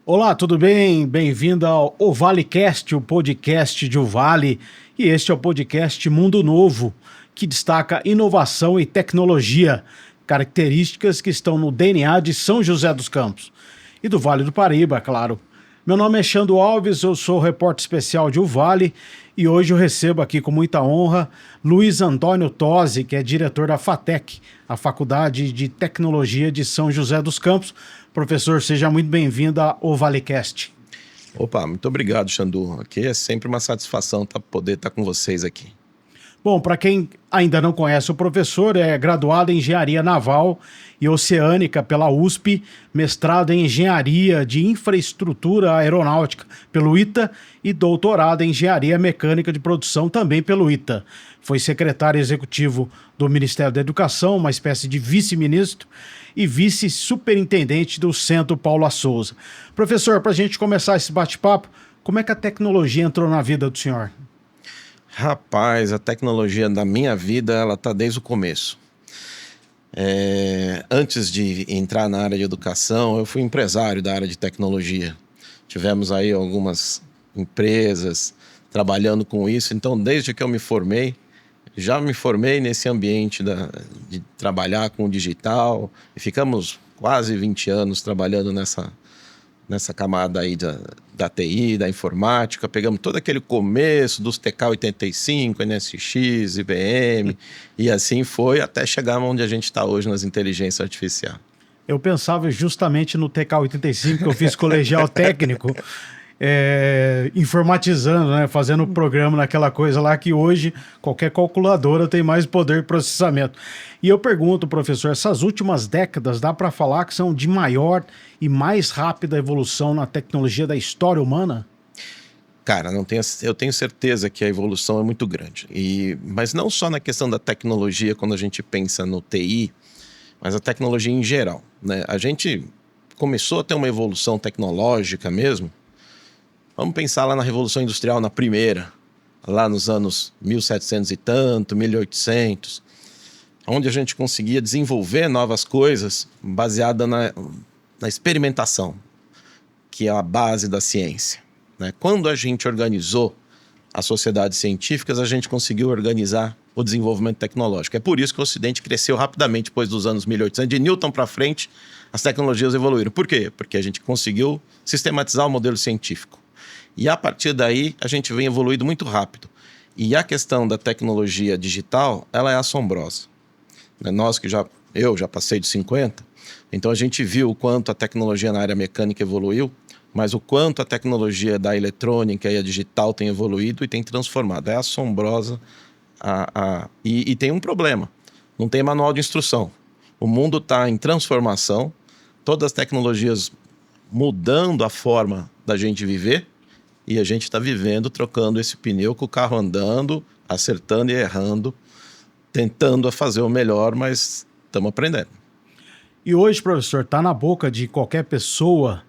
Olá, tudo bem? Bem-vindo ao OVALIcast, o podcast de Ovale. E este é o podcast Mundo Novo, que destaca inovação e tecnologia, características que estão no DNA de São José dos Campos e do Vale do Paraíba, claro. Meu nome é Xando Alves, eu sou o repórter especial de Ovale e hoje eu recebo aqui com muita honra Luiz Antônio Tosi, que é diretor da FATEC, a Faculdade de Tecnologia de São José dos Campos. Professor, seja muito bem-vindo ao OVALIcast. Opa, muito obrigado, Xandu. Aqui é sempre uma satisfação poder estar com vocês aqui. Bom, para quem ainda não conhece o professor, é graduado em Engenharia Naval e Oceânica pela USP, mestrado em Engenharia de Infraestrutura Aeronáutica pelo ITA e doutorado em Engenharia Mecânica de Produção também pelo ITA. Foi secretário executivo do Ministério da Educação, uma espécie de vice-ministro, e vice-superintendente do Centro Paula Souza. Professor, para a gente começar esse bate-papo, como é que a tecnologia entrou na vida do senhor? Rapaz, a tecnologia da minha vida, ela está desde o começo. Antes de entrar na área de educação, eu fui empresário da área de tecnologia. Tivemos aí algumas empresas trabalhando com isso, então desde que eu me formei, já me formei nesse ambiente de trabalhar com o digital e ficamos quase 20 anos trabalhando nessa camada aí da TI, da informática. Pegamos todo aquele começo dos TK-85, NSX, IBM e assim foi até chegar onde a gente está hoje nas inteligências artificiais. Eu pensava justamente no TK-85, que eu fiz colegial técnico, informatizando, né? Fazendo programa naquela coisa lá que hoje qualquer calculadora tem mais poder de processamento. E eu pergunto, professor, essas últimas décadas dá para falar que são de maior e mais rápida evolução na tecnologia da história humana? Cara, eu tenho certeza que a evolução é muito grande. Mas não só na questão da tecnologia, quando a gente pensa no TI, mas a tecnologia em geral, né? A gente começou a ter uma evolução tecnológica mesmo. Vamos pensar lá na Revolução Industrial, na primeira, lá nos anos 1700 e tanto, 1800, onde a gente conseguia desenvolver novas coisas baseada na experimentação, que é a base da ciência, né? Quando a gente organizou as sociedades científicas, a gente conseguiu organizar o desenvolvimento tecnológico. É por isso que o Ocidente cresceu rapidamente depois dos anos 1800. De Newton para frente, as tecnologias evoluíram. Por quê? Porque a gente conseguiu sistematizar o modelo científico. E a partir daí, a gente vem evoluindo muito rápido. E a questão da tecnologia digital, ela é assombrosa. Eu já passei de 50, então a gente viu o quanto a tecnologia na área mecânica evoluiu, mas o quanto a tecnologia da eletrônica e a digital tem evoluído e tem transformado. É assombrosa. E tem um problema, não tem manual de instrução. O mundo está em transformação, todas as tecnologias mudando a forma da gente viver, e a gente está vivendo, trocando esse pneu com o carro andando, acertando e errando, tentando fazer o melhor, mas estamos aprendendo. E hoje, professor, está na boca de qualquer pessoa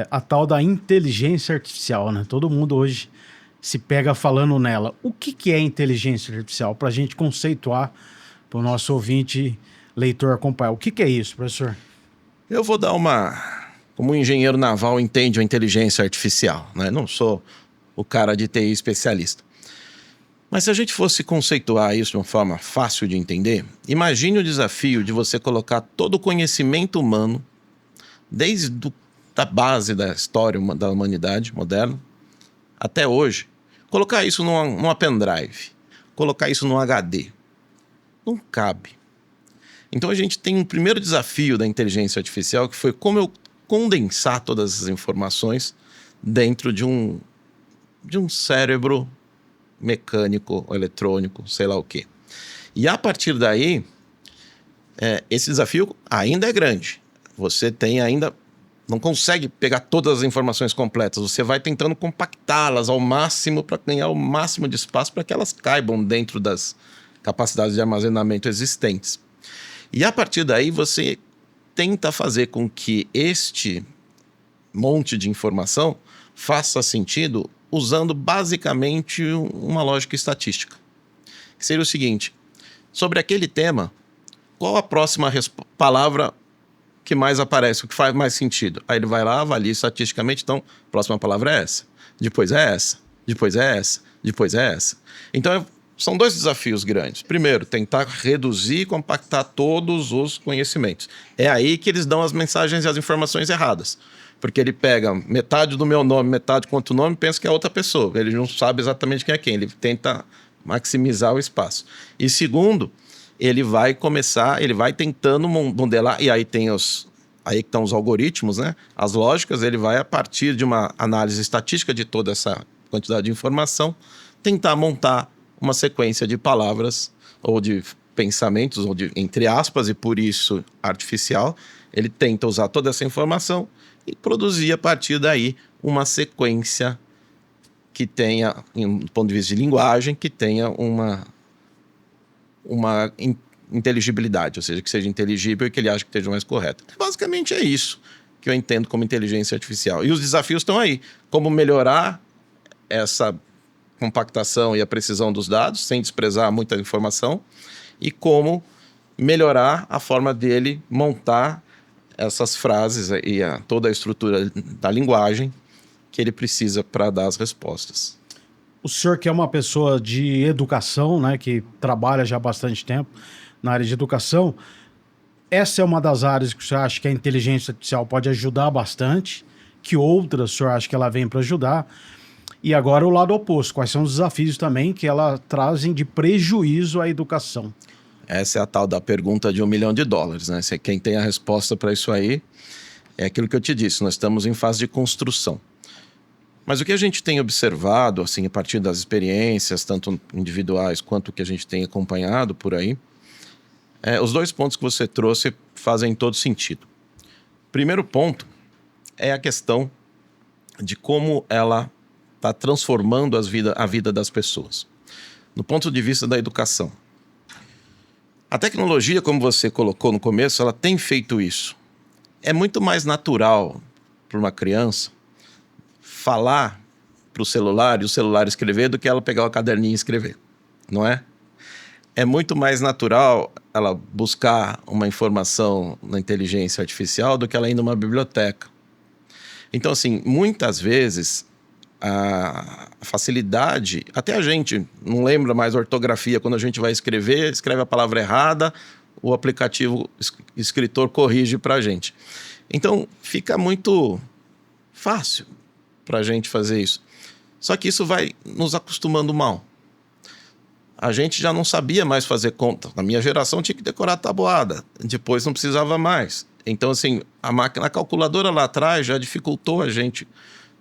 a tal da inteligência artificial, né? Todo mundo hoje se pega falando nela. O que é inteligência artificial? Para a gente conceituar, para o nosso ouvinte, leitor acompanhar. O que é isso, professor? Eu vou dar como um engenheiro naval entende a inteligência artificial, né? Não sou o cara de TI especialista. Mas se a gente fosse conceituar isso de uma forma fácil de entender, imagine o desafio de você colocar todo o conhecimento humano, desde a base da história da humanidade moderna, até hoje, colocar isso numa pendrive, colocar isso num HD. Não cabe. Então a gente tem um primeiro desafio da inteligência artificial, que foi como eu condensar todas essas informações dentro de um cérebro mecânico, eletrônico, sei lá o quê. E a partir daí, esse desafio ainda é grande. Você tem ainda não consegue pegar todas as informações completas. Você vai tentando compactá-las ao máximo para ganhar o máximo de espaço para que elas caibam dentro das capacidades de armazenamento existentes. E a partir daí você tenta fazer com que este monte de informação faça sentido usando basicamente uma lógica estatística. Que seria o seguinte: sobre aquele tema, qual a próxima palavra que mais aparece, o que faz mais sentido? Aí ele vai lá, avalia estatisticamente, então, a próxima palavra é essa, depois é essa, depois é essa, depois é essa. Então, são dois desafios grandes. Primeiro, tentar reduzir e compactar todos os conhecimentos. É aí que eles dão as mensagens e as informações erradas. Porque ele pega metade do meu nome, metade com outro nome, pensa que é outra pessoa. Ele não sabe exatamente quem é quem. Ele tenta maximizar o espaço. E segundo, ele vai tentando modelar, e aí aí que estão os algoritmos, né? As lógicas, ele vai, a partir de uma análise estatística de toda essa quantidade de informação, tentar montar uma sequência de palavras ou de pensamentos, ou de, entre aspas, e por isso artificial. Ele tenta usar toda essa informação e produzir a partir daí uma sequência que tenha, do ponto de vista de linguagem, que tenha uma inteligibilidade, ou seja, que seja inteligível e que ele ache que esteja mais correto. Basicamente é isso que eu entendo como inteligência artificial. E os desafios estão aí. Como melhorar essa compactação e a precisão dos dados, sem desprezar muita informação, e como melhorar a forma dele montar essas frases e toda a estrutura da linguagem que ele precisa para dar as respostas. O senhor, que é uma pessoa de educação, né, que trabalha já há bastante tempo na área de educação, essa é uma das áreas que o senhor acha que a inteligência artificial pode ajudar bastante, que outras o senhor acha que ela vem para ajudar? E agora o lado oposto, quais são os desafios também que ela trazem de prejuízo à educação? Essa é a tal da pergunta de $1 milhão, né? Quem tem a resposta para isso aí é aquilo que eu te disse, nós estamos em fase de construção. Mas o que a gente tem observado, assim, a partir das experiências, tanto individuais quanto o que a gente tem acompanhado por aí, os dois pontos que você trouxe fazem todo sentido. Primeiro ponto é a questão de como ela está transformando a vida das pessoas. No ponto de vista da educação. A tecnologia, como você colocou no começo, ela tem feito isso. É muito mais natural para uma criança falar para o celular e o celular escrever do que ela pegar o caderninho e escrever, não é? É muito mais natural ela buscar uma informação na inteligência artificial do que ela ir numa biblioteca. Então, assim, muitas vezes a facilidade, até a gente não lembra mais a ortografia, quando a gente vai escrever, escreve a palavra errada, o aplicativo escritor corrige para a gente. Então, fica muito fácil para a gente fazer isso. Só que isso vai nos acostumando mal. A gente já não sabia mais fazer conta. Na minha geração tinha que decorar a tabuada, depois não precisava mais. Então, assim, a calculadora lá atrás já dificultou a gente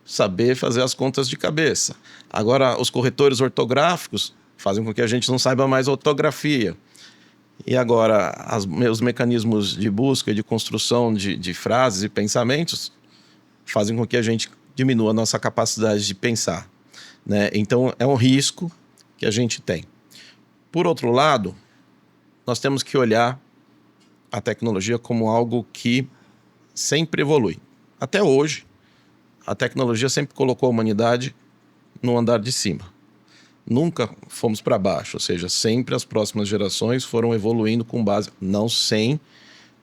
saber fazer as contas de cabeça. Agora, os corretores ortográficos fazem com que a gente não saiba mais ortografia. E agora, os mecanismos de busca e de construção de frases e pensamentos fazem com que a gente diminua a nossa capacidade de pensar, né? Então, é um risco que a gente tem. Por outro lado, nós temos que olhar a tecnologia como algo que sempre evolui. Até hoje, a tecnologia sempre colocou a humanidade no andar de cima. Nunca fomos para baixo, ou seja, sempre as próximas gerações foram evoluindo com base, não sem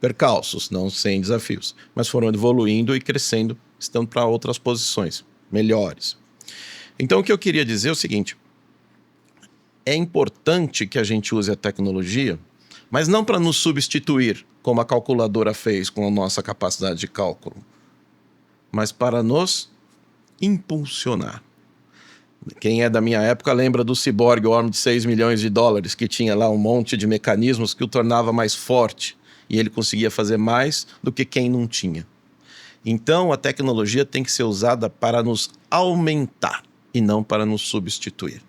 percalços, não sem desafios, mas foram evoluindo e crescendo, estando para outras posições melhores. Então, o que eu queria dizer é o seguinte: é importante que a gente use a tecnologia, mas não para nos substituir, como a calculadora fez com a nossa capacidade de cálculo, mas para nos impulsionar. Quem é da minha época lembra do ciborgue, o homem de $6 milhões, que tinha lá um monte de mecanismos que o tornava mais forte, e ele conseguia fazer mais do que quem não tinha. Então, a tecnologia tem que ser usada para nos aumentar e não para nos substituir.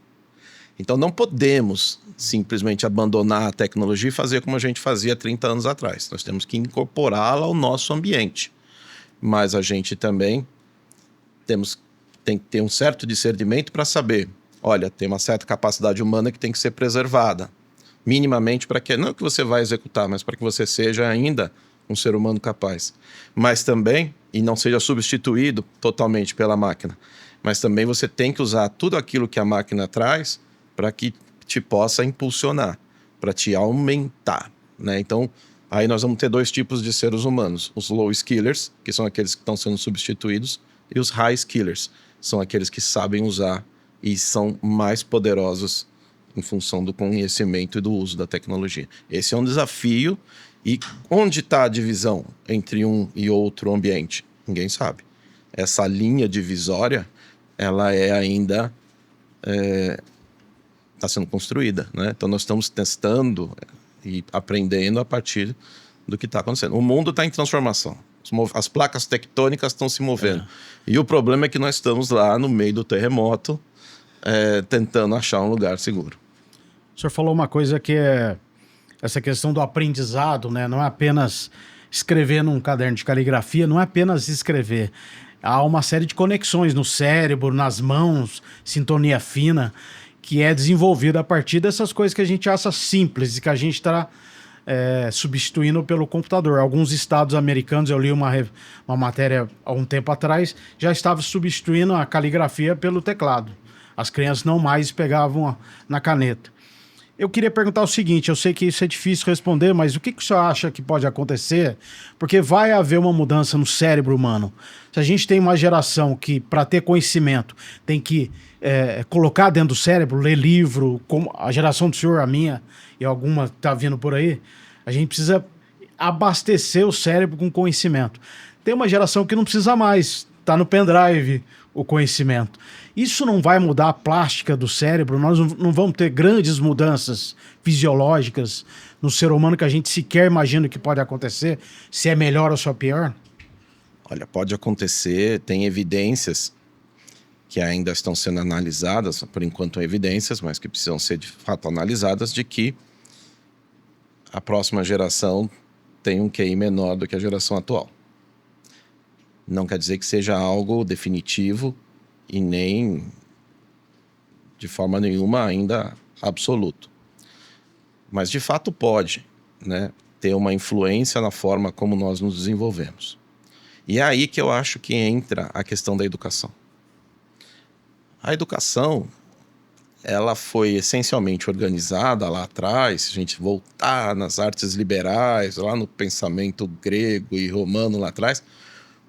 Então, não podemos simplesmente abandonar a tecnologia e fazer como a gente fazia 30 anos atrás. Nós temos que incorporá-la ao nosso ambiente. mas a gente também tem que ter um certo discernimento para saber, olha, tem uma certa capacidade humana que tem que ser preservada, minimamente para que, não que você vai executar, mas para que você seja ainda um ser humano capaz. Mas também, e não seja substituído totalmente pela máquina, mas também você tem que usar tudo aquilo que a máquina traz para que te possa impulsionar, para te aumentar, né? Então, aí nós vamos ter dois tipos de seres humanos. Os low skillers, que são aqueles que estão sendo substituídos, e os high skillers, são aqueles que sabem usar e são mais poderosos em função do conhecimento e do uso da tecnologia. Esse é um desafio. E onde está a divisão entre um e outro ambiente? Ninguém sabe. Essa linha divisória, ela ainda está sendo construída, né? Então nós estamos testando e aprendendo a partir do que está acontecendo. O mundo está em transformação. As placas tectônicas estão se movendo. E o problema é que nós estamos lá no meio do terremoto, tentando achar um lugar seguro. O senhor falou uma coisa que é essa questão do aprendizado, né? Não é apenas escrever num caderno de caligrafia, não é apenas escrever. Há uma série de conexões no cérebro, nas mãos, sintonia fina, que é desenvolvida a partir dessas coisas que a gente acha simples e que a gente está substituindo pelo computador. Alguns estados americanos, eu li uma matéria há um tempo atrás, já estavam substituindo a caligrafia pelo teclado. As crianças não mais pegavam na caneta. Eu queria perguntar o seguinte, eu sei que isso é difícil responder, mas o que o senhor acha que pode acontecer? Porque vai haver uma mudança no cérebro humano. Se a gente tem uma geração que, para ter conhecimento, tem que colocar dentro do cérebro, ler livro, como a geração do senhor, a minha e alguma que está vindo por aí, a gente precisa abastecer o cérebro com conhecimento. Tem uma geração que não precisa mais, está no pendrive o conhecimento. Isso não vai mudar a plástica do cérebro? Nós não vamos ter grandes mudanças fisiológicas no ser humano que a gente sequer imagina que pode acontecer, se é melhor ou só pior? Olha, pode acontecer, tem evidências que ainda estão sendo analisadas, por enquanto evidências, mas que precisam ser de fato analisadas, de que a próxima geração tem um QI menor do que a geração atual. Não quer dizer que seja algo definitivo e nem de forma nenhuma ainda absoluto. Mas de fato pode, né, ter uma influência na forma como nós nos desenvolvemos. E é aí que eu acho que entra a questão da educação. A educação, ela foi essencialmente organizada lá atrás, se a gente voltar nas artes liberais, lá no pensamento grego e romano lá atrás,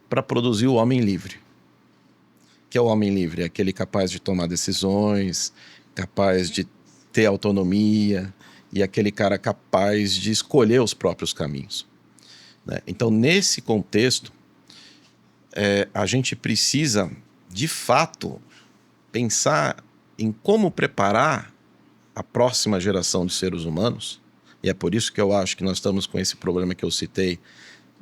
para produzir o homem livre. Que é o homem livre? É aquele capaz de tomar decisões, capaz de ter autonomia e aquele cara capaz de escolher os próprios caminhos, né? Então, nesse contexto, a gente precisa, de fato, pensar em como preparar a próxima geração de seres humanos, e é por isso que eu acho que nós estamos com esse problema que eu citei,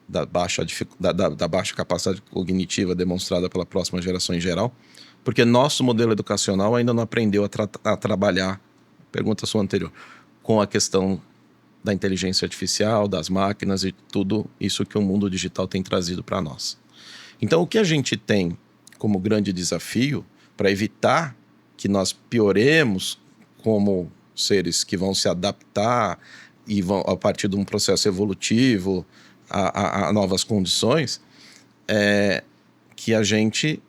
da baixa capacidade cognitiva demonstrada pela próxima geração em geral, porque nosso modelo educacional ainda não aprendeu a trabalhar, pergunta sua anterior, com a questão da inteligência artificial, das máquinas e tudo isso que o mundo digital tem trazido para nós. Então, o que a gente tem como grande desafio para evitar que nós pioremos como seres que vão se adaptar e vão, a partir de um processo evolutivo, a novas condições, que a gente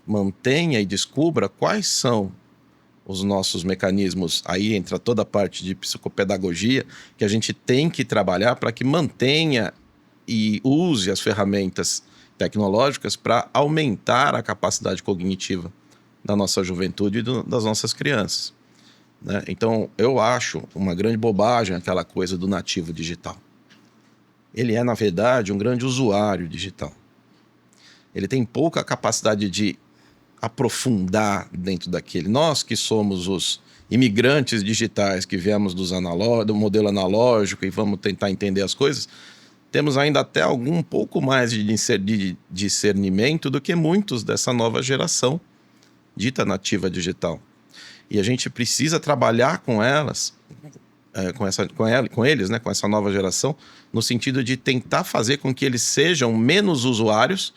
mantenha e descubra quais são os nossos mecanismos. Aí entra toda a parte de psicopedagogia que a gente tem que trabalhar para que mantenha e use as ferramentas tecnológicas para aumentar a capacidade cognitiva da nossa juventude e das nossas crianças, né? Então, eu acho uma grande bobagem aquela coisa do nativo digital. Ele é, na verdade, um grande usuário digital. Ele tem pouca capacidade de aprofundar dentro daquele. Nós que somos os imigrantes digitais, que viemos do modelo analógico e vamos tentar entender as coisas, temos ainda até um pouco mais de discernimento do que muitos dessa nova geração dita nativa digital. E a gente precisa trabalhar com elas com eles, né, com essa nova geração, no sentido de tentar fazer com que eles sejam menos usuários.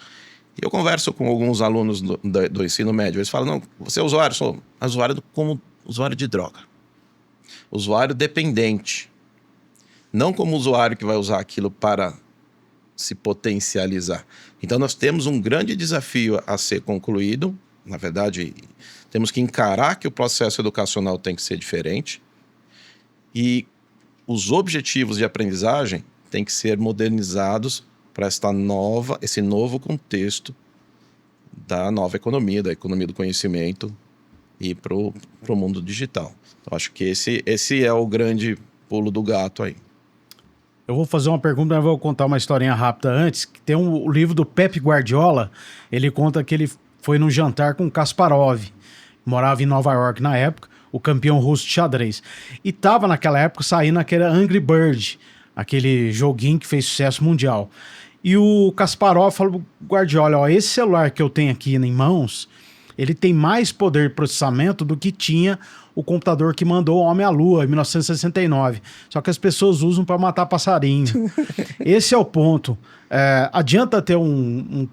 Eu converso com alguns alunos do ensino médio, eles falam, não, você é usuário, sou usuário como usuário de droga, usuário dependente, não como usuário que vai usar aquilo para se potencializar. Então nós temos um grande desafio a ser concluído. Na verdade, temos que encarar que o processo educacional tem que ser diferente e os objetivos de aprendizagem têm que ser modernizados para esse novo contexto da nova economia, da economia do conhecimento e para o mundo digital. Então, acho que esse é o grande pulo do gato aí. Eu vou fazer uma pergunta, mas vou contar uma historinha rápida antes. Que tem o livro do Pep Guardiola, ele conta que ele foi num jantar com Kasparov, morava em Nova York na época, o campeão russo de xadrez. E tava naquela época saindo aquele Angry Bird, aquele joguinho que fez sucesso mundial. E o Kasparov falou pro Guardiola, ó, esse celular que eu tenho aqui em mãos, ele tem mais poder de processamento do que tinha o computador que mandou o homem à Lua em 1969. Só que as pessoas usam para matar passarinho. Esse é o ponto. Adianta ter um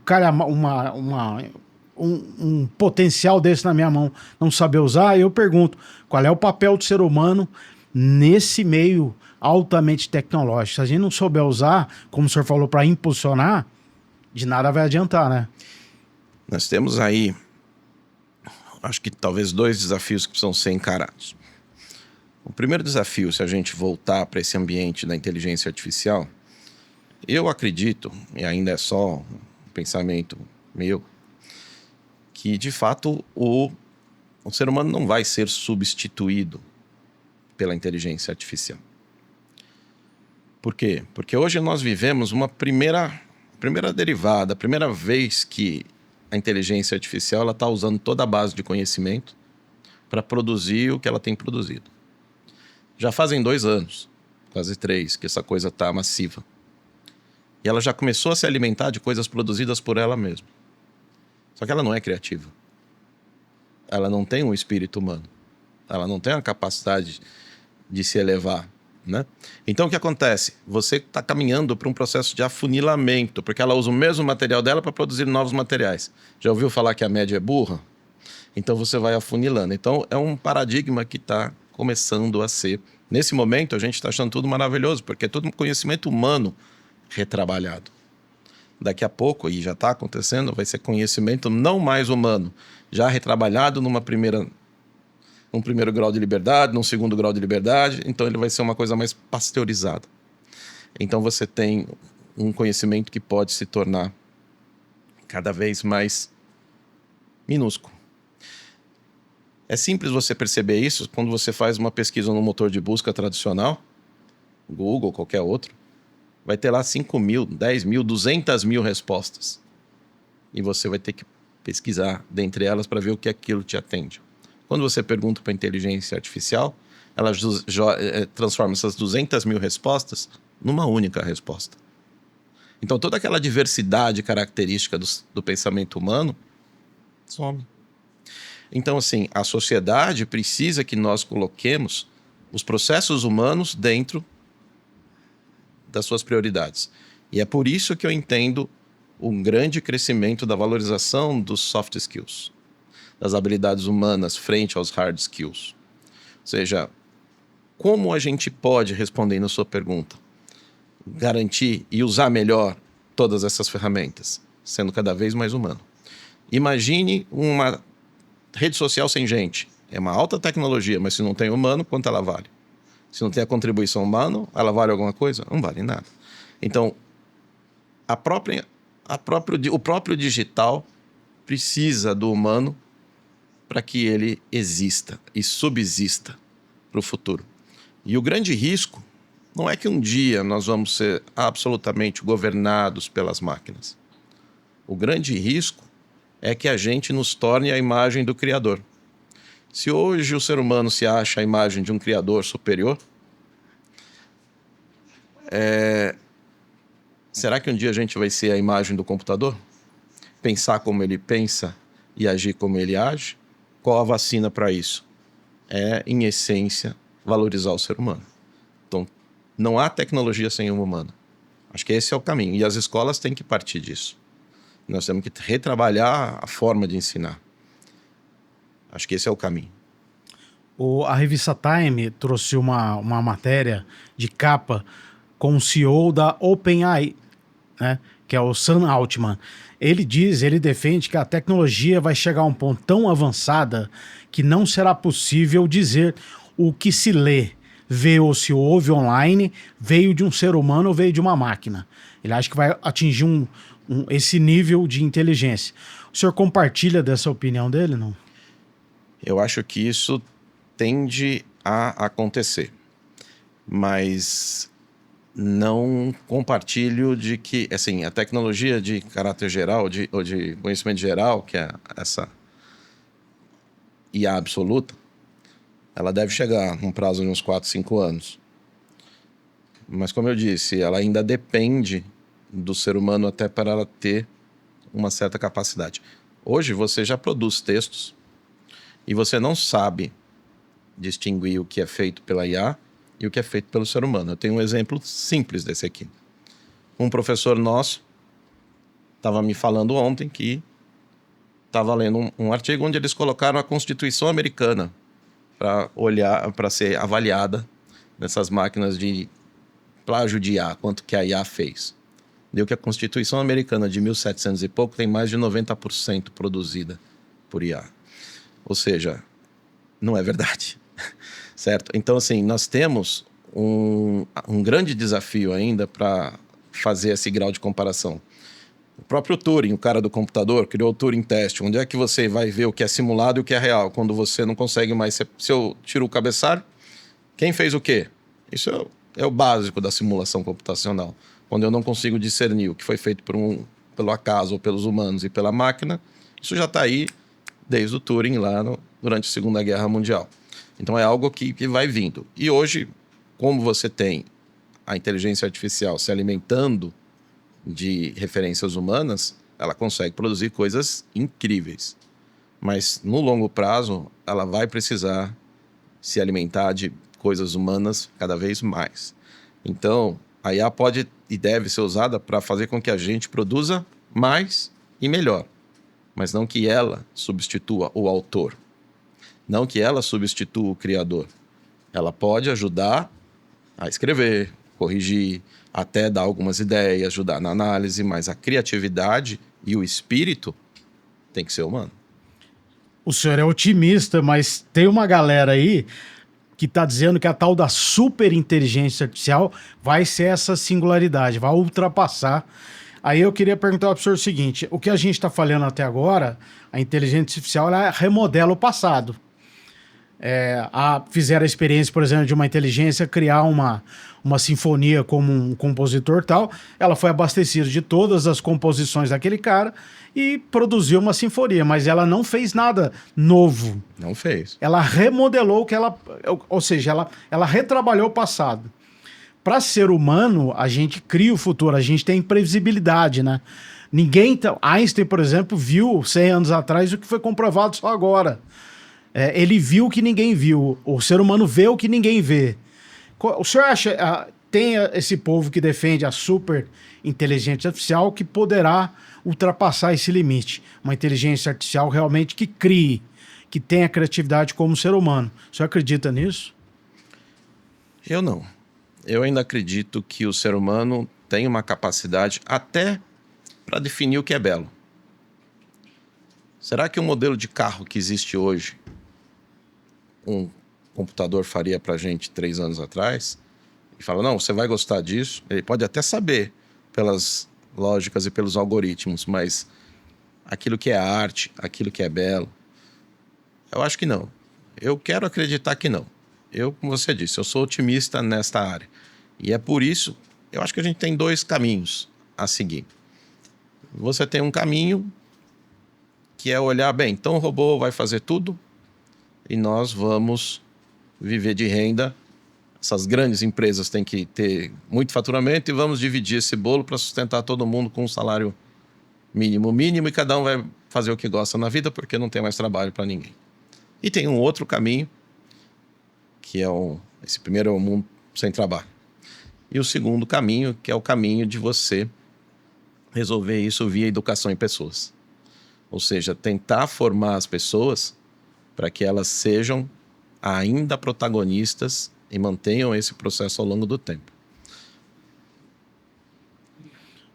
potencial desse na minha mão, não saber usar? Eu pergunto, qual é o papel do ser humano nesse meio altamente tecnológico? Se a gente não souber usar, como o senhor falou, para impulsionar, de nada vai adiantar, né? Nós temos aí, acho que talvez 2 desafios que precisam ser encarados. O primeiro desafio, se a gente voltar para esse ambiente da inteligência artificial, eu acredito, e ainda é só um pensamento meu, que de fato o ser humano não vai ser substituído pela inteligência artificial. Por quê? Porque hoje nós vivemos uma primeira derivada, a primeira vez que a inteligência artificial está usando toda a base de conhecimento para produzir o que ela tem produzido. Já fazem 2 anos, quase 3, que essa coisa está massiva. E ela já começou a se alimentar de coisas produzidas por ela mesma. Só que ela não é criativa. Ela não tem um espírito humano. Ela não tem a capacidade de se elevar, né? Então o que acontece? Você está caminhando para um processo de afunilamento, porque ela usa o mesmo material dela para produzir novos materiais. Já ouviu falar que a média é burra? Então você vai afunilando. Então é um paradigma que está começando a ser. Nesse momento a gente está achando tudo maravilhoso, porque é todo um conhecimento humano retrabalhado. Daqui a pouco, e já está acontecendo, vai ser conhecimento não mais humano, já retrabalhado num primeiro grau de liberdade, num segundo grau de liberdade, então ele vai ser uma coisa mais pasteurizada. Então você tem um conhecimento que pode se tornar cada vez mais minúsculo. É simples você perceber isso quando você faz uma pesquisa no motor de busca tradicional, Google, qualquer outro, vai ter lá 5 mil, 10 mil, 200 mil respostas. E você vai ter que pesquisar dentre elas para ver o que aquilo te atende. Quando você pergunta para a inteligência artificial, ela transforma essas 200 mil respostas numa única resposta. Então toda aquela diversidade característica do pensamento humano some. Então assim, a sociedade precisa que nós coloquemos os processos humanos dentro das suas prioridades. E é por isso que eu entendo um grande crescimento da valorização dos soft skills, das habilidades humanas frente aos hard skills. Ou seja, como a gente pode, respondendo a sua pergunta, garantir e usar melhor todas essas ferramentas, sendo cada vez mais humano? Imagine uma rede social sem gente. É uma alta tecnologia, mas se não tem humano, quanto ela vale? Se não tem a contribuição humana, ela vale alguma coisa? Não vale nada. Então, o próprio digital precisa do humano para que ele exista e subsista para o futuro. E o grande risco não é que um dia nós vamos ser absolutamente governados pelas máquinas. O grande risco é que a gente nos torne a imagem do Criador. Se hoje o ser humano se acha a imagem de um Criador superior, será que um dia a gente vai ser a imagem do computador? Pensar como ele pensa e agir como ele age? Qual a vacina para isso? É, em essência, valorizar o ser humano. Não há tecnologia sem o humano. Acho que esse é o caminho. E as escolas têm que partir disso. Nós temos que retrabalhar a forma de ensinar. Acho que esse é o caminho. A revista Time trouxe uma matéria de capa com o CEO da OpenAI, né, que é o Sam Altman. Ele defende que a tecnologia vai chegar a um ponto tão avançada que não será possível dizer o que se lê, vê ou se ouve online veio de um ser humano ou veio de uma máquina. Ele acha que vai atingir esse nível de inteligência. O senhor compartilha dessa opinião dele, não? Eu acho que isso tende a acontecer, mas não compartilho de que, assim, a tecnologia de caráter geral, ou de conhecimento geral, que é essa IA absoluta, ela deve chegar num prazo de uns 4, 5 anos. Mas, como eu disse, ela ainda depende do ser humano até para ela ter uma certa capacidade. Hoje, você já produz textos e você não sabe distinguir o que é feito pela IA e o que é feito pelo ser humano. Eu tenho um exemplo simples desse aqui. Um professor nosso estava me falando ontem que estava lendo um artigo onde eles colocaram a Constituição Americana para ser avaliada nessas máquinas de plágio de IA, quanto que a IA fez. Deu que a Constituição Americana de 1700 e pouco tem mais de 90% produzida por IA. Ou seja, não é verdade. Certo? Então, assim, nós temos um grande desafio ainda para fazer esse grau de comparação. O próprio Turing, o cara do computador, criou o Turing Test. Onde é que você vai ver o que é simulado e o que é real? Quando você não consegue mais... Se eu tiro o cabeçalho, quem fez o quê? Isso é o básico da simulação computacional. Quando eu não consigo discernir o que foi feito pelo acaso ou pelos humanos e pela máquina, isso já está aí desde o Turing lá durante a Segunda Guerra Mundial. Então é algo que vai vindo. E hoje, como você tem a inteligência artificial se alimentando de referências humanas, ela consegue produzir coisas incríveis. Mas no longo prazo, ela vai precisar se alimentar de coisas humanas cada vez mais. Então, a IA pode e deve ser usada para fazer com que a gente produza mais e melhor. Mas não que ela substitua o autor. Não que ela substitua o criador. Ela pode ajudar a escrever, corrigir, até dar algumas ideias, ajudar na análise, mas a criatividade e o espírito tem que ser humano. O senhor é otimista, mas tem uma galera aí que está dizendo que a tal da superinteligência artificial vai ser essa singularidade, vai ultrapassar. Aí eu queria perguntar para o senhor o seguinte, o que a gente está falando até agora, a inteligência artificial, ela remodela o passado. Fizeram a experiência, por exemplo, de uma inteligência criar uma sinfonia como um compositor tal, ela foi abastecida de todas as composições daquele cara e produziu uma sinfonia, mas ela não fez nada novo. Não fez. Ela remodelou o que ou seja, ela retrabalhou o passado. Para ser humano, a gente cria o futuro, a gente tem imprevisibilidade, né? Einstein, por exemplo, viu 100 anos atrás o que foi comprovado só agora. Ele viu o que ninguém viu. O ser humano vê o que ninguém vê. O senhor acha... tem esse povo que defende a super inteligência artificial que poderá ultrapassar esse limite. Uma inteligência artificial realmente que crie, que tenha criatividade como ser humano. O senhor acredita nisso? Eu não. Eu ainda acredito que o ser humano tem uma capacidade até para definir o que é belo. Será que o modelo de carro que existe hoje um computador faria para a gente 3 anos atrás? E fala, não, você vai gostar disso. Ele pode até saber pelas lógicas e pelos algoritmos, mas aquilo que é arte, aquilo que é belo, eu acho que não. Eu quero acreditar que não. Como você disse, eu sou otimista nesta área. E é por isso, eu acho que a gente tem 2 caminhos a seguir. Você tem um caminho que é olhar, bem, então o robô vai fazer tudo e nós vamos viver de renda. Essas grandes empresas têm que ter muito faturamento e vamos dividir esse bolo para sustentar todo mundo com um salário mínimo e cada um vai fazer o que gosta na vida porque não tem mais trabalho para ninguém. E tem um outro caminho, que esse primeiro é o mundo sem trabalho. E o segundo caminho, que é o caminho de você resolver isso via educação em pessoas. Ou seja, tentar formar as pessoas para que elas sejam ainda protagonistas e mantenham esse processo ao longo do tempo.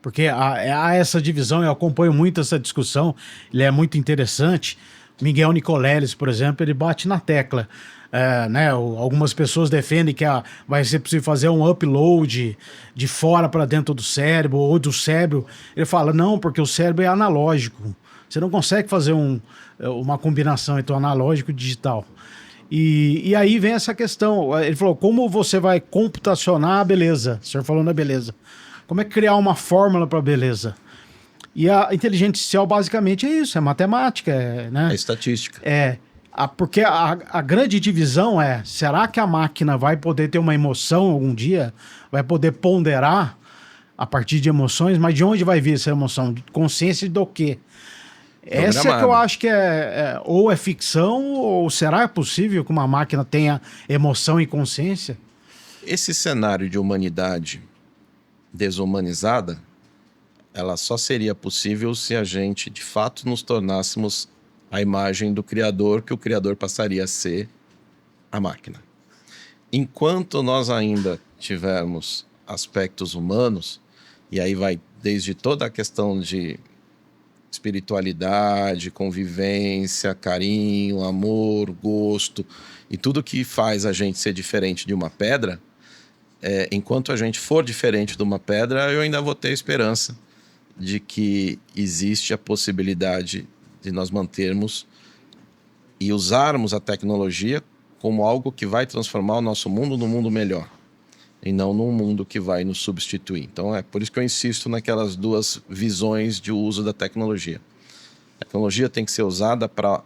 Porque há essa divisão, eu acompanho muito essa discussão, ele é muito interessante. Miguel Nicoleles, por exemplo, ele bate na tecla. Né, algumas pessoas defendem que vai ser possível fazer um upload de fora para dentro do cérebro ou do cérebro. Ele fala, não, porque o cérebro é analógico. Você não consegue fazer uma combinação entre o analógico e o digital. E aí vem essa questão. Ele falou, como você vai computacionar a beleza? O senhor falou na beleza. Como é que criar uma fórmula para beleza? E a inteligência artificial basicamente é isso, é matemática, né? É estatística. Porque a grande divisão será que a máquina vai poder ter uma emoção algum dia? Vai poder ponderar a partir de emoções? Mas de onde vai vir essa emoção? De consciência do quê? Essa é que eu acho que ou é ficção, ou será possível que uma máquina tenha emoção e consciência? Esse cenário de humanidade desumanizada, ela só seria possível se a gente, de fato, nos tornássemos a imagem do Criador, que o Criador passaria a ser a máquina. Enquanto nós ainda tivermos aspectos humanos, e aí vai desde toda a questão de espiritualidade, convivência, carinho, amor, gosto, e tudo que faz a gente ser diferente de uma pedra, enquanto a gente for diferente de uma pedra, eu ainda vou ter esperança de que existe a possibilidade de nós mantermos e usarmos a tecnologia como algo que vai transformar o nosso mundo num mundo melhor e não num mundo que vai nos substituir. Então é por isso que eu insisto naquelas duas visões de uso da tecnologia. A tecnologia tem que ser usada para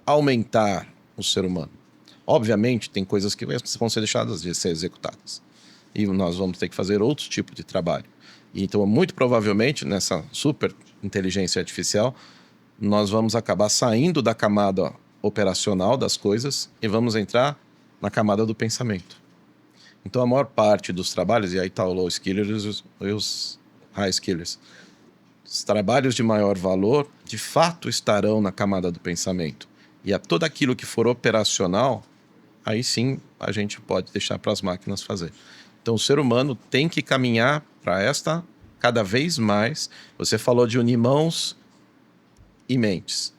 aumentar o ser humano. Obviamente tem coisas que vão ser deixadas de ser executadas e nós vamos ter que fazer outro tipo de trabalho. E então muito provavelmente nessa super inteligência artificial nós vamos acabar saindo da camada operacional das coisas e vamos entrar na camada do pensamento. Então, a maior parte dos trabalhos, e aí está o low skillers e os high skillers, os trabalhos de maior valor, de fato, estarão na camada do pensamento. E todo aquilo que for operacional, aí sim a gente pode deixar para as máquinas fazer. Então, o ser humano tem que caminhar para esta cada vez mais. Você falou de unir mãos e mentes.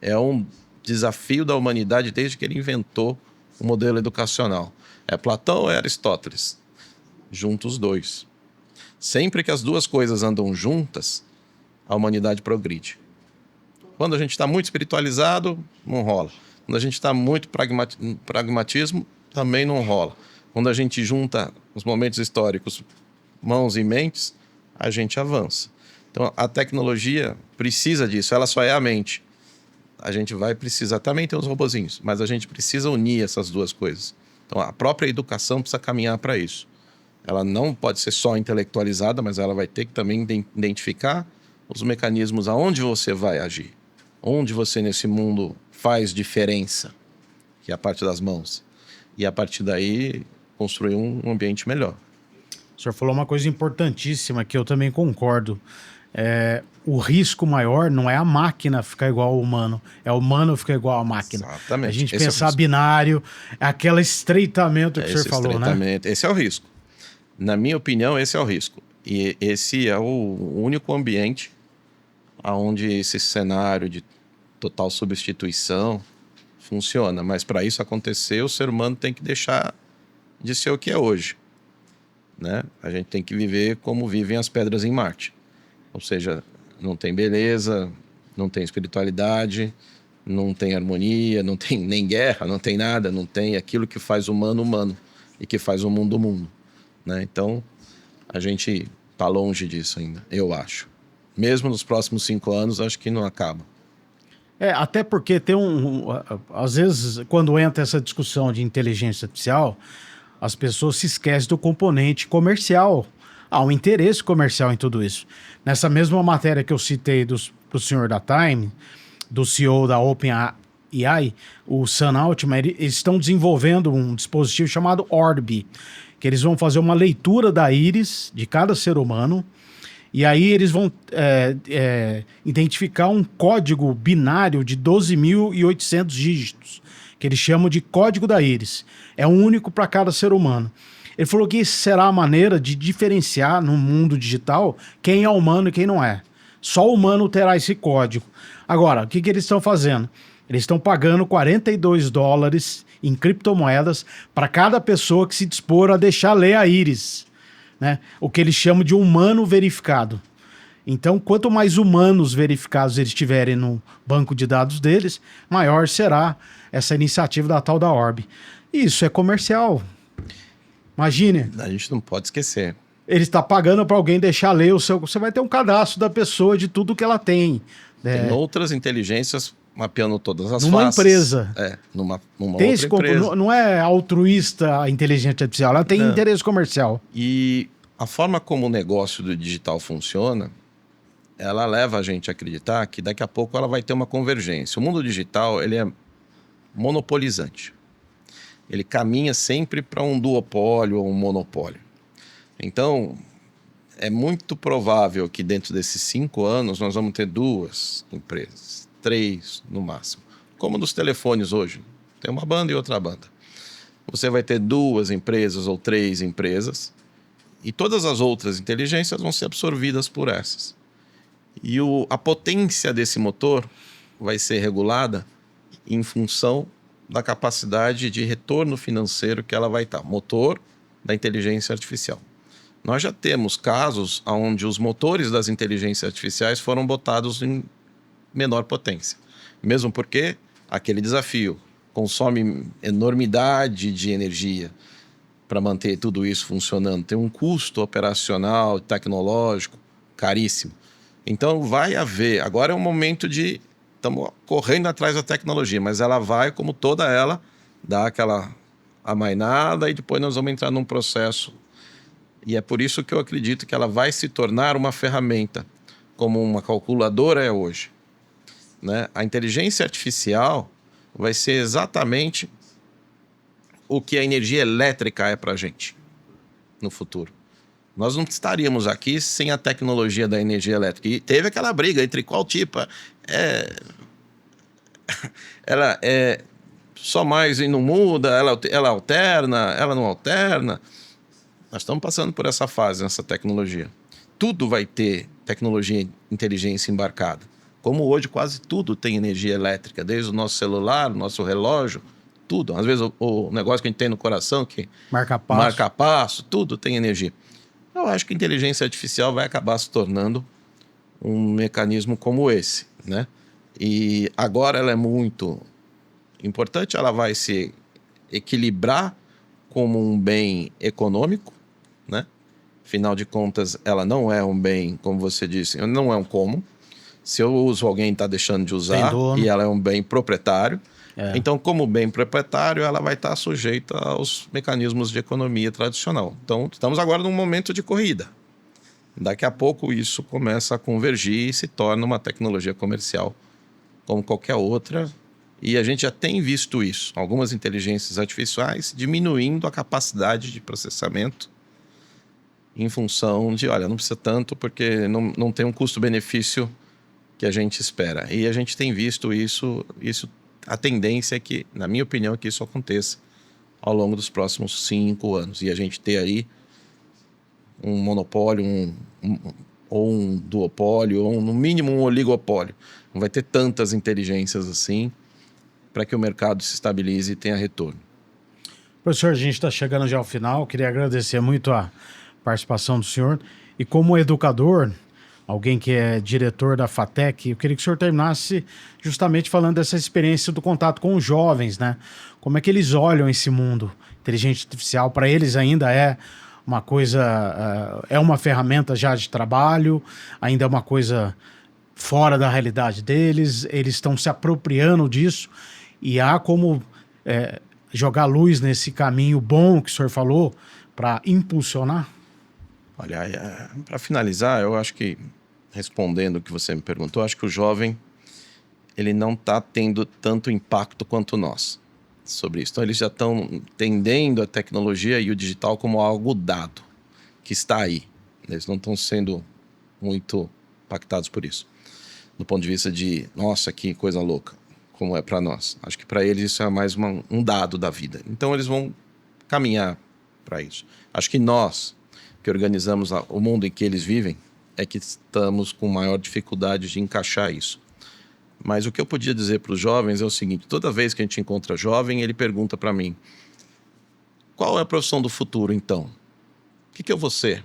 É um desafio da humanidade desde que ele inventou o modelo educacional. É Platão ou é Aristóteles? Juntos os dois. Sempre que as duas coisas andam juntas, a humanidade progride. Quando a gente está muito espiritualizado, não rola. Quando a gente está muito pragmatismo, também não rola. Quando a gente junta os momentos históricos, mãos e mentes, a gente avança. Então, a tecnologia precisa disso, ela só é a mente. A gente vai precisar, também tem os robozinhos, mas a gente precisa unir essas duas coisas. Então, a própria educação precisa caminhar para isso. Ela não pode ser só intelectualizada, mas ela vai ter que também identificar os mecanismos aonde você vai agir. Onde você, nesse mundo, faz diferença, que é a parte das mãos. E, a partir daí, construir um ambiente melhor. O senhor falou uma coisa importantíssima que eu também concordo. O risco maior não é a máquina ficar igual ao humano, é o humano ficar igual à máquina. Exatamente. A gente pensar binário, é aquele estreitamento que o senhor falou, né? Esse é o risco. Na minha opinião, esse é o risco. E esse é o único ambiente onde esse cenário de total substituição funciona. Mas para isso acontecer, o ser humano tem que deixar de ser o que é hoje, né? A gente tem que viver como vivem as pedras em Marte. Ou seja, não tem beleza, não tem espiritualidade, não tem harmonia, não tem nem guerra, não tem nada, não tem aquilo que faz o humano humano e que faz o mundo mundo, né? Então, a gente está longe disso ainda, eu acho. Mesmo nos próximos 5 anos, acho que não acaba. Até porque tem às vezes, quando entra essa discussão de inteligência artificial, as pessoas se esquecem do componente comercial. Há um interesse comercial em tudo isso. Nessa mesma matéria que eu citei do senhor da Time, do CEO da OpenAI, o Sam Altman, eles estão desenvolvendo um dispositivo chamado Orbi, que eles vão fazer uma leitura da íris de cada ser humano, e aí eles vão identificar um código binário de 12.800 dígitos, que eles chamam de código da íris. É único para cada ser humano. Ele falou que isso será a maneira de diferenciar no mundo digital quem é humano e quem não é. Só o humano terá esse código. Agora, o que eles estão fazendo? Eles estão pagando $42 em criptomoedas para cada pessoa que se dispor a deixar ler a íris, né? O que eles chamam de humano verificado. Então, quanto mais humanos verificados eles tiverem no banco de dados deles, maior será essa iniciativa da tal da Orbe. Isso é comercial. Imagine. A gente não pode esquecer. Ele está pagando para alguém deixar ler o seu... Você vai ter um cadastro da pessoa de tudo que ela tem. Tem outras inteligências mapeando todas as numa faces. empresa. Numa tem outra empresa. Não é altruísta a inteligência artificial, ela tem interesse comercial. E a forma como o negócio do digital funciona, ela leva a gente a acreditar que daqui a pouco ela vai ter uma convergência. O mundo digital, ele é monopolizante. Ele caminha sempre para um duopólio ou um monopólio. Então, é muito provável que dentro desses 5 anos nós vamos ter 2 empresas, 3 no máximo. Como nos telefones hoje, tem uma banda e outra banda. Você vai ter 2 empresas ou 3 empresas e todas as outras inteligências vão ser absorvidas por essas. E a potência desse motor vai ser regulada em função da capacidade de retorno financeiro que ela vai estar. Motor da inteligência artificial. Nós já temos casos onde os motores das inteligências artificiais foram botados em menor potência. Mesmo porque aquele desafio consome enormidade de energia para manter tudo isso funcionando. Tem um custo operacional, tecnológico, caríssimo. Então vai haver... Agora é um momento de... Estamos correndo atrás da tecnologia, mas ela vai, como toda ela, dar aquela amainada e depois nós vamos entrar num processo. E é por isso que eu acredito que ela vai se tornar uma ferramenta, como uma calculadora é hoje, né? A inteligência artificial vai ser exatamente o que a energia elétrica é para a gente no futuro. Nós não estaríamos aqui sem a tecnologia da energia elétrica. E teve aquela briga entre qual tipo. Ela é só mais e não muda, ela alterna, ela não alterna. Nós estamos passando por essa fase, nessa tecnologia. Tudo vai ter tecnologia e inteligência embarcada. Como hoje quase tudo tem energia elétrica, desde o nosso celular, o nosso relógio, tudo. Às vezes o negócio que a gente tem no coração, que marca passo, tudo tem energia. Eu acho que a inteligência artificial vai acabar se tornando um mecanismo como esse, né? E agora ela é muito importante, ela vai se equilibrar como um bem econômico, né? Afinal de contas, ela não é um bem, como você disse, não é um comum. Se eu uso, alguém está deixando de usar, e ela é um bem proprietário. Então, como bem proprietário, ela vai estar sujeita aos mecanismos de economia tradicional. Então, estamos agora num momento de corrida. Daqui a pouco isso começa a convergir e se torna uma tecnologia comercial como qualquer outra. E a gente já tem visto isso. Algumas inteligências artificiais diminuindo a capacidade de processamento em função de, olha, não precisa tanto porque não tem um custo-benefício que a gente espera. E a gente tem visto isso. A tendência é que, na minha opinião, que isso aconteça ao longo dos próximos 5 anos. E a gente ter aí um monopólio, ou um duopólio, ou no mínimo um oligopólio. Não vai ter tantas inteligências assim para que o mercado se estabilize e tenha retorno. Professor, a gente está chegando já ao final. Queria agradecer muito a participação do senhor. E como educador, alguém que é diretor da FATEC, eu queria que o senhor terminasse justamente falando dessa experiência do contato com os jovens, né? Como é que eles olham esse mundo? Inteligência artificial, para eles ainda é uma coisa, é uma ferramenta já de trabalho, ainda é uma coisa fora da realidade deles, eles estão se apropriando disso e há como jogar luz nesse caminho bom que o senhor falou para impulsionar? Olha, para finalizar, eu acho que, respondendo o que você me perguntou, acho que o jovem ele não está tendo tanto impacto quanto nós. sobre isso. Então, eles já estão entendendo a tecnologia e o digital como algo dado, que está aí. Eles não estão sendo muito impactados por isso. Do ponto de vista de, nossa, que coisa louca, como é para nós. Acho que para eles isso é mais um dado da vida. Então, eles vão caminhar para isso. Acho que nós, que organizamos o mundo em que eles vivem, é que estamos com maior dificuldade de encaixar isso. Mas o que eu podia dizer para os jovens é o seguinte: toda vez que a gente encontra jovem, ele pergunta para mim: qual é a profissão do futuro, então? O que eu vou ser?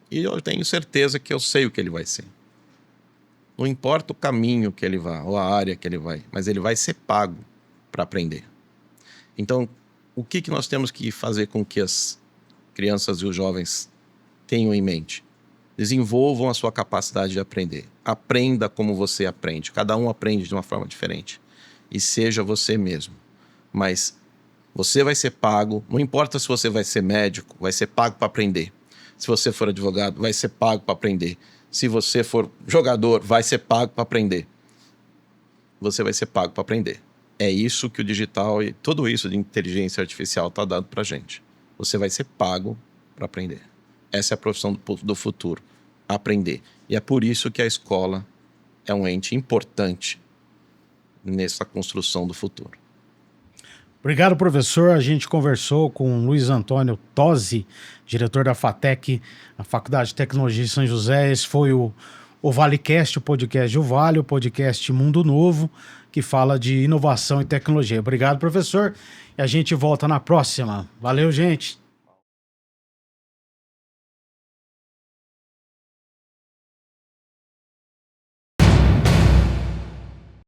E eu tenho certeza que eu sei o que ele vai ser. Não importa o caminho que ele vá, ou a área que ele vai, mas ele vai ser pago para aprender. Então, o que nós temos que fazer com que as crianças e os jovens tenham em mente? Desenvolvam a sua capacidade de aprender. Aprenda como você aprende. Cada um aprende de uma forma diferente. E seja você mesmo. Mas você vai ser pago, não importa se você vai ser médico, vai ser pago para aprender. Se você for advogado, vai ser pago para aprender. Se você for jogador, vai ser pago para aprender. Você vai ser pago para aprender. É isso que o digital e tudo isso de inteligência artificial está dando para a gente. Você vai ser pago para aprender. Essa é a profissão do futuro, aprender. E é por isso que a escola é um ente importante nessa construção do futuro. Obrigado, professor. A gente conversou com Luiz Antônio Tosi, diretor da FATEC, a Faculdade de Tecnologia de São José. Esse foi o ValeCast, o podcast do Vale, o podcast Mundo Novo, que fala de inovação e tecnologia. Obrigado, professor. E a gente volta na próxima. Valeu, gente.